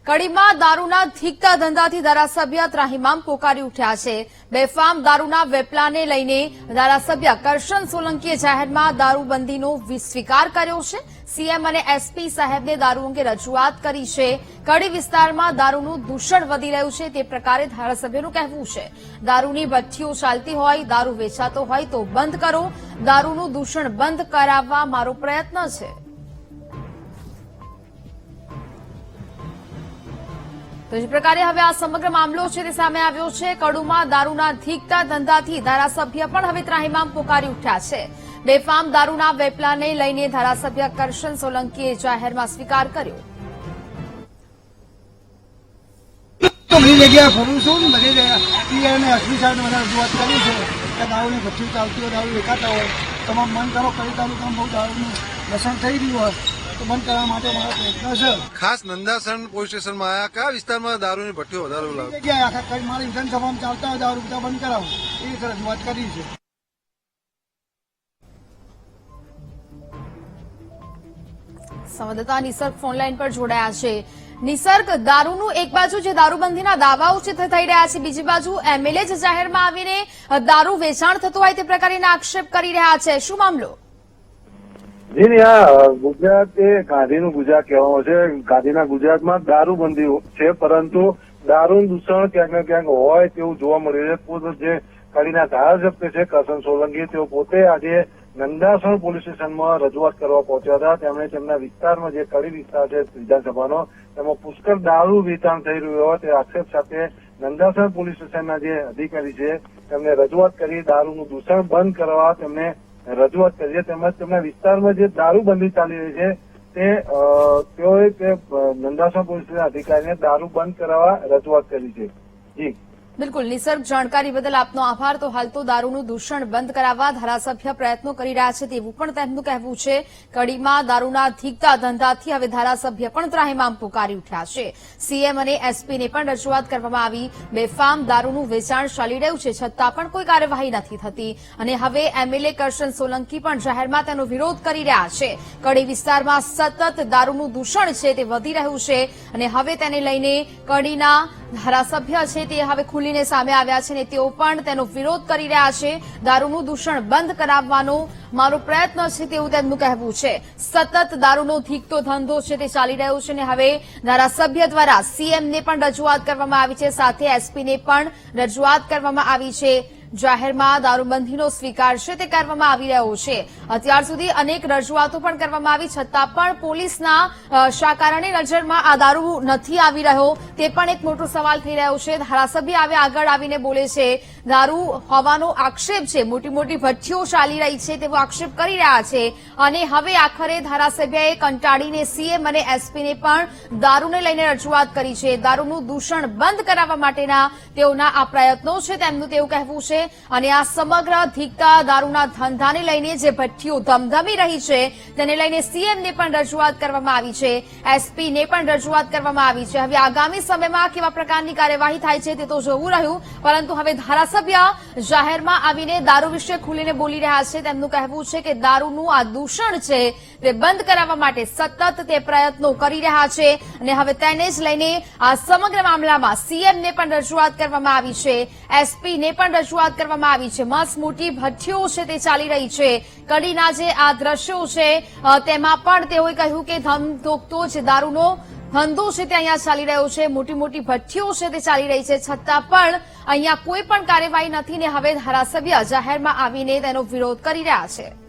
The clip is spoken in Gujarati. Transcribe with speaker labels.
Speaker 1: કડીમાં દારૂના ધીકતા ધંધાથી ધારાસભ્ય ત્રાહિમામ પોકારી ઉઠ્યા છે। બેફામ દારૂના વેપલાને લઈને ધારાસભ્ય કરશન સોલંકીએ જાહેરમાં દારૂબંધીનો સ્વીકાર કર્યો છે। સીએમ અને એસપી સાહેબને દારૂ અંગે રજૂઆત કરી છે। કડી વિસ્તારમાં દારૂનું દૂષણ વધી રહ્યું છે તે પ્રકારે ધારાસભ્યનું કહેવું છે। દારૂની ભઠ્ઠીઓ ચાલતી હોય, દારૂ વેચાતો હોય તો બંધ કરો, દારૂનું દૂષણ બંધ કરાવવા મારો પ્રયત્ન છે। તો જે પ્રકારે હવે આ સમગ્ર મામલો છે તે સામે આવ્યો છે। કડુમાં દારૂના ધીકતા ધંધાથી ધારાસભ્ય પણ હવે ત્રાહિમામ પોકારી ઉઠ્યા છે। બેફામ દારૂના વેપલાને લઈને ધારાસભ્ય કરશન સોલંકીએ જાહેરમાં સ્વીકાર કર્યો।
Speaker 2: બધી જગ્યાએ ફરું છું, બધી જગ્યાએ અને એસપી સાહેબને મને રજૂઆત કરી છે કે દારૂની ભઠ્ઠી ચાલતી હોય, દારૂ વેચાતા હોય, તમામ બંધ કરો। કઈ તાલુકામાં બહુ દારૂનું લસણ થઈ રહ્યું હોય તો બંધ કરવા માટે મારો પ્રયત્ન છે।
Speaker 3: ખાસ નંદાસણ પોલીસ સ્ટેશનમાં આવ્યા, કયા વિસ્તારમાં દારૂની ભઠ્ઠીઓ વધારે લાવે?
Speaker 2: જગ્યાએ આખા કઈ મારી વિધાનસભામાં ચાલતા હોય દારૂ બધા બંધ કરાવો એ રીતે રજૂઆત કરી છે।
Speaker 1: સંવાદદાતા નિસર્ગ ફોનલાઈન પર જોડાયા છે। નિસર્ગ, દારૂનું એક બાજુ જે દારૂબંધીના દાવાઓ છે થઈ રહ્યા છે, બીજી બાજુ એમએલએ જ જાહેરમાં આવીને દારૂ વેચાણ થતું હોય તે પ્રકારના આક્ષેપ કરી રહ્યા છે, શું મામલો?
Speaker 4: જી આ ગુજરાત એ ગાંધીનું ગુજરાત કહેવામાં છે। ગાંધીના ગુજરાતમાં દારૂબંધી છે, પરંતુ દારૂ દૂષણ ક્યાંક ને ક્યાંક હોય તેવું જોવા મળી રહ્યું છે। જે કડીના ધારાસભ્ય છે કરશન સોલંકી, તેઓ પોતે આજે નંદાસણ પોલીસ સ્ટેશનમાં રજૂઆત કરવા પહોંચ્યા હતા। તેમણે તેમના વિસ્તારમાં જે કડી વિસ્તાર છે વિધાનસભાનો, તેમાં પુષ્કળ દારૂ વેચાણ થઈ રહ્યું હોય તે આક્ષેપ સાથે નંદાસણ પોલીસ સ્ટેશનના જે અધિકારી છે તેમને રજૂઆત કરી દારૂનું દૂષણ બંધ કરવા તેમને રજૂઆત કરી છે। તેમજ તેમના વિસ્તારમાં જે દારૂબંધી ચાલી રહી છે તેઓએ નંદાસણ પોલીસ અધિકારીને દારૂ બંધ કરાવવા રજૂઆત કરી છે। જી
Speaker 1: બિલકુલ નિસર્ગ, જાણકારી બદલ આપનો આભાર। તો હાલ તો દારૂનું દૂષણ બંધ કરાવવા ધારાસભ્ય પ્રયત્નો કરી રહ્યા છે તેવું પણ તેમનું કહેવું છે। કડીમાં દારૂના ધીકતા ધંધાથી હવે ધારાસભ્ય પણ ત્રાહિમામ પોકારી ઉઠ્યા છે। સીએમ અને એસપીને પણ રજૂઆત કરવામાં આવી। બેફામ દારૂનું વેચાણ ચાલી રહ્યું છે છતાં પણ કોઈ કાર્યવાહી નથી થતી અને હવે એમએલએ કરશન સોલંકી પણ જાહેરમાં તેનો વિરોધ કરી રહ્યા છે। કડી વિસ્તારમાં સતત દારૂનું દૂષણ છે તે વધી રહ્યું છે અને હવે તેને લઈને કડીના ધારાસભ્ય છે તે હવે ખુલીને સામે આવ્યા છે અને તેઓ પણ તેનો વિરોધ કરી રહ્યા છે। દારૂનું દૂષણ બંધ કરાવવાનો મારો પ્રયત્ન છે તેવું તેમનું કહેવું છે। સતત દારૂનો ધીકતો ધંધો છે તે ચાલી રહ્યો છે અને હવે ધારાસભ્ય દ્વારા સીએમને પણ રજૂઆત કરવામાં આવી છે, સાથે એસપીને પણ રજૂઆત કરવામાં આવી છે। જાહેરમાં દારૂબંધીનો સ્વીકાર છે તે કરવામાં આવી રહ્યો છે। અત્યાર સુધી અનેક રજૂઆતો પણ કરવામાં આવી છતાં પણ પોલીસના શા કારણે નજરમાં આ દારૂ નથી આવી રહ્યો તે પણ એક મોટો સવાલ થઈ રહ્યો છે। ધારાસભ્ય આગળ આવીને બોલે છે, દારૂ હોવાનો આક્ષેપ છે, મોટી મોટી ભઠ્ઠીઓ ચાલી રહી છે તેવો આક્ષેપ કરી રહ્યા છે અને હવે આખરે ધારાસભ્યએ કંટાળીને સીએમ અને એસપીને પણ દારૂને લઈને રજૂઆત કરી છે। દારૂનું દૂષણ બંધ કરાવવા માટેના તેઓના આ પ્રયત્નો છે તેમનું તેવું કહેવું છે અને આ સમગ્ર ધીકતા દારૂના ધંધાને લઈને જે ભઠ્ઠીઓ ધમધમી રહી છે તેને લઈને સીએમને પણ રજૂઆત કરવામાં આવી છે, એસપીને પણ રજૂઆત કરવામાં આવી છે। હવે આગામી સમયમાં કેવા પ્રકારની કાર્યવાહી થાય છે તે તો જોવું રહ્યું, પરંતુ હવે ધારાસભ્ય જાહેરમાં આવીને દારૂ વિશે ખુલીને બોલી રહ્યા છે। તેમનું કહેવું છે કે દારૂનું આ દૂષણ છે તે બંધ કરાવવા માટે સતત તે પ્રયત્નો કરી રહ્યા છે અને હવે તેને જ લઈને આ સમગ્ર મામલામાં સીએમને પણ રજૂઆત કરવામાં આવી છે, એસપીને પણ રજૂઆત કરવામાં આવી છે। મસ્ત મોટી ભઠ્ઠીઓ છે તે ચાલી રહી છે। કડીના જે આ દ્રશ્યો છે તેમાં પણ તેઓએ કહ્યું કે ધમધોકતો જે દારૂનો ધંધો છે તે અહીંયા ચાલી રહ્યો છે, મોટી મોટી ભઠ્ઠીઓ છે તે ચાલી રહી છે છતાં પણ અહીંયા કોઈ પણ કાર્યવાહી નથી ને હવે ધારાસભ્ય જાહેરમાં આવીને તેનો વિરોધ કરી રહ્યા છે।